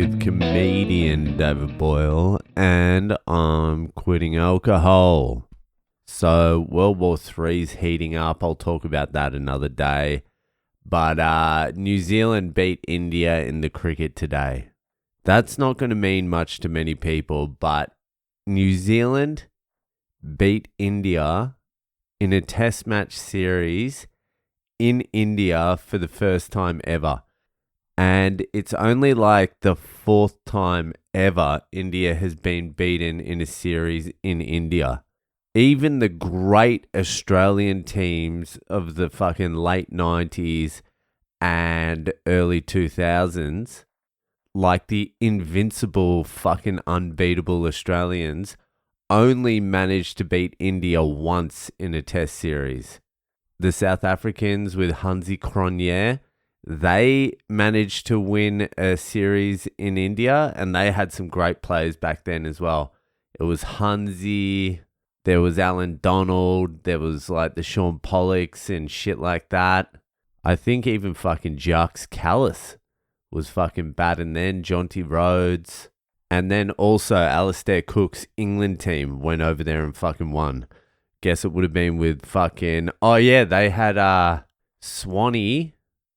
with comedian David Boyle, and I'm quitting alcohol. So World War III's heating up. I'll talk about that another day. But New Zealand beat India in the cricket today. That's not going to mean much to many people, but New Zealand beat India in a test match series in India for the first time ever. And it's only like the fourth time ever India has been beaten in a series in India. Even the great Australian teams of the fucking late 90s and early 2000s, like the invincible fucking unbeatable Australians, only managed to beat India once in a test series. The South Africans with Hansi Cronje, they managed to win a series in India, and they had some great players back then as well. It was Hansi, there was Alan Donald, there was like the Sean Pollocks and shit like that. I think even fucking Jacques Callis was fucking batting then, Jonty Rhodes. And then also Alistair Cook's England team went over there and fucking won. Guess it would have been with fucking... Oh yeah, they had Swanee,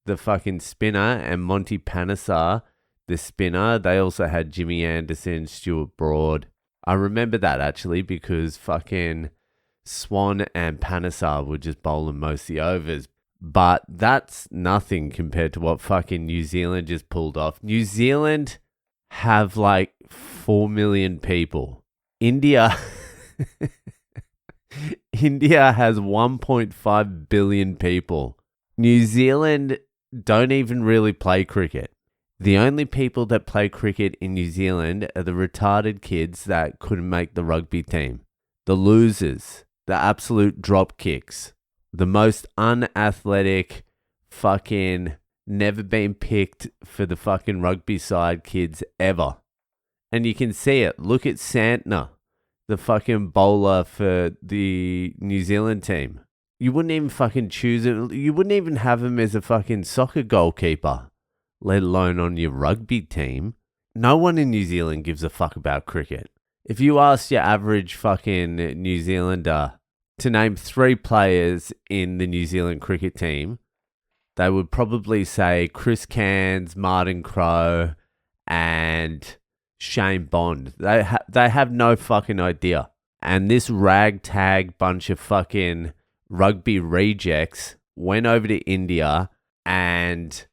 the fucking spinner, and Monty Panesar, the spinner. They also had Jimmy Anderson, Stuart Broad. I remember that actually because fucking Swan and Panesar were just bowling most of the overs. But that's nothing compared to what fucking New Zealand just pulled off. New Zealand have like 4 million people. India has 1.5 billion people. New Zealand don't even really play cricket. The only people that play cricket in New Zealand are the retarded kids that couldn't make the rugby team. The losers, the absolute drop kicks, the most unathletic fucking never been picked for the fucking rugby side kids ever. And you can see it. Look at Santner, the fucking bowler for the New Zealand team. You wouldn't even fucking choose it. You wouldn't even have him as a fucking soccer goalkeeper, let alone on your rugby team. No one in New Zealand gives a fuck about cricket. If you ask your average fucking New Zealander to name 3 players in the New Zealand cricket team, they would probably say Chris Cairns, Martin Crowe, and Shane Bond. They have no fucking idea. And this ragtag bunch of fucking rugby rejects went over to India and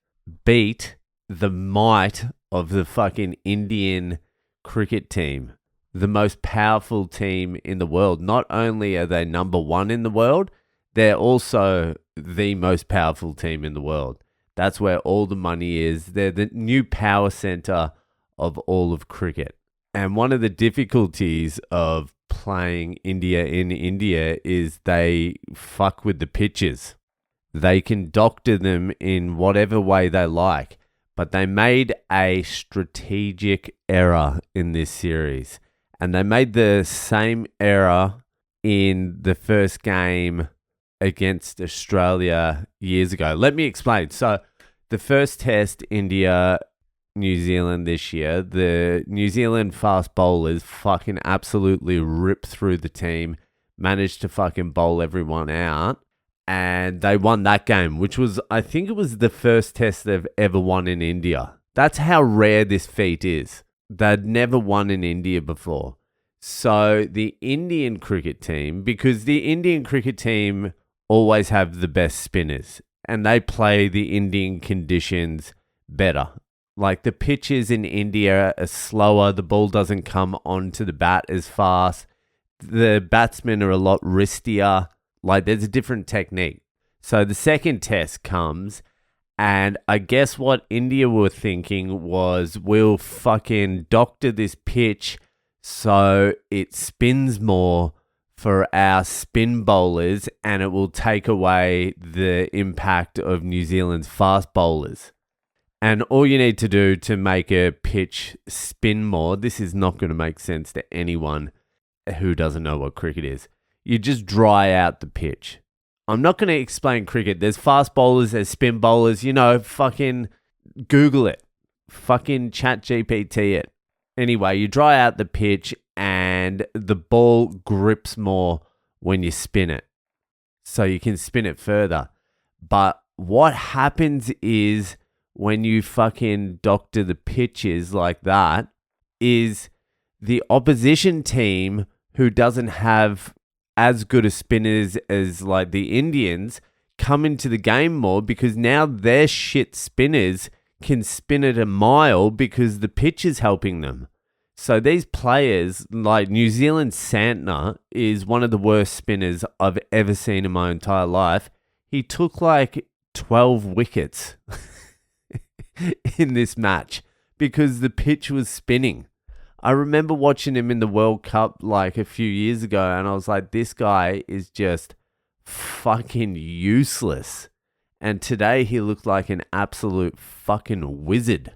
beat the might of the fucking Indian cricket team, the most powerful team in the world. Not only are they number 1 in the world, they're also the most powerful team in the world. That's where all the money is. They're the new power center of all of cricket. And one of the difficulties of playing India in India is they fuck with the pitches. They can doctor them in whatever way they like. But they made a strategic error in this series. And they made the same error in the first game against Australia years ago. Let me explain. So the first test, India, New Zealand this year, the New Zealand fast bowlers fucking absolutely ripped through the team, managed to fucking bowl everyone out, and they won that game, which was, I think it was the first test they've ever won in India. That's how rare this feat is. They'd never won in India before. So the Indian cricket team, because the Indian cricket team always have the best spinners, and they play the Indian conditions better. Like the pitches in India are slower, the ball doesn't come onto the bat as fast, the batsmen are a lot wristier, like there's a different technique. So the second test comes, and I guess what India were thinking was, we'll fucking doctor this pitch so it spins more for our spin bowlers, and it will take away the impact of New Zealand's fast bowlers. And all you need to do to make a pitch spin more, this is not going to make sense to anyone who doesn't know what cricket is. You just dry out the pitch. I'm not going to explain cricket. There's fast bowlers, there's spin bowlers, fucking Google it. fucking chat GPT it. Anyway, you dry out the pitch and the ball grips more when you spin it. So you can spin it further. But what happens is when you fucking doctor the pitches like that is the opposition team who doesn't have as good a spinners as like the Indians come into the game more because now their shit spinners can spin it a mile because the pitch is helping them. So these players, like New Zealand Santner is one of the worst spinners I've ever seen in my entire life. He took like 12 wickets in this match because the pitch was spinning. I remember watching him in the World Cup like a few years ago and I was like, this guy is just fucking useless. And today he looked like an absolute fucking wizard.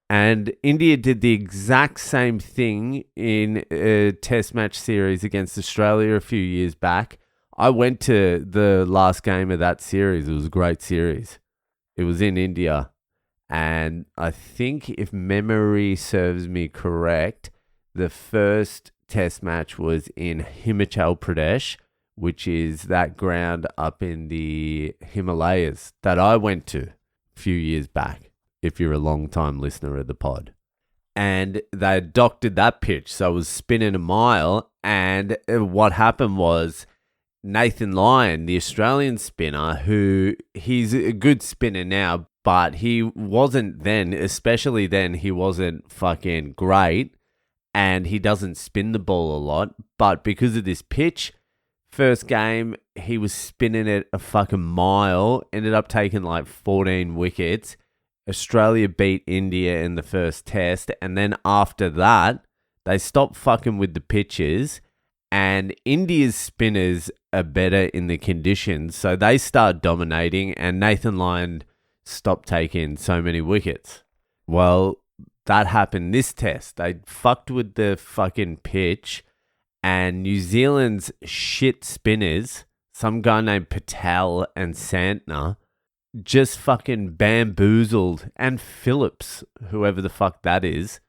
And India did the exact same thing in a test match series against Australia a few years back. I went to the last game of that series. It was a great series. It was in India. And I think if memory serves me correct, the first test match was in Himachal Pradesh, which is that ground up in the Himalayas that I went to a few years back, if you're a long-time listener of the pod. And they doctored that pitch, so it was spinning a mile. And what happened was Nathan Lyon, the Australian spinner, who he's a good spinner now, but he wasn't then, especially then, he wasn't fucking great. And he doesn't spin the ball a lot. But because of this pitch, first game, he was spinning it a fucking mile, ended up taking like 14 wickets. Australia beat India in the first test. And then after that, they stopped fucking with the pitches. And India's spinners are better in the conditions. So they start dominating. And Nathan Lyon stopped taking so many wickets. Well, that happened this test. They fucked with the fucking pitch. And New Zealand's shit spinners, some guy named Patel and Santner, just fucking bamboozled. And Phillips, whoever the fuck that is,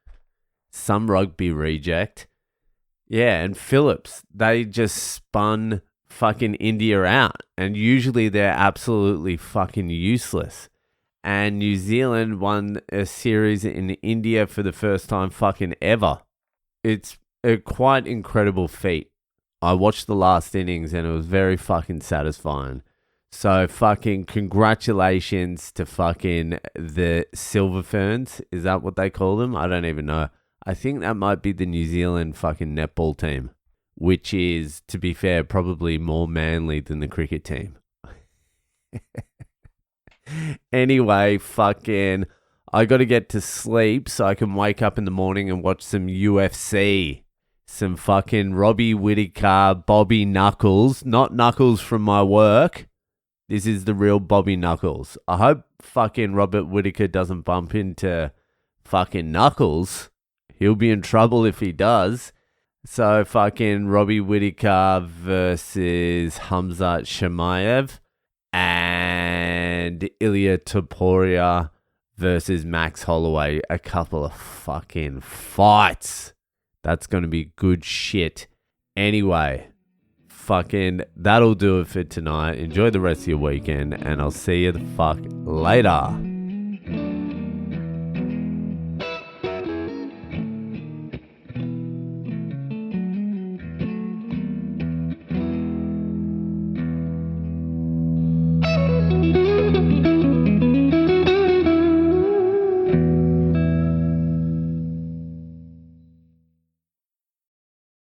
some rugby reject. Yeah, and Phillips, they just spun fucking India out. And usually they're absolutely fucking useless. And New Zealand won a series in India for the first time fucking ever. It's a quite incredible feat. I watched the last innings and it was very fucking satisfying. So fucking congratulations to fucking the Silver Ferns. Is that what they call them? I don't even know. I think that might be the New Zealand fucking netball team, which is, to be fair, probably more manly than the cricket team. Anyway, fucking, I got to get to sleep so I can wake up in the morning and watch some UFC. Some fucking Robbie Whittaker, Bobby Knuckles. Not Knuckles from my work. This is the real Bobby Knuckles. I hope fucking Robert Whittaker doesn't bump into fucking Knuckles. He'll be in trouble if he does. So fucking Robbie Whittaker versus Hamzat Chimaev. And Ilya Topuria versus Max Holloway. A couple of fucking fights. That's going to be good shit. Anyway, fucking that'll do it for tonight. Enjoy the rest of your weekend and I'll see you the fuck later.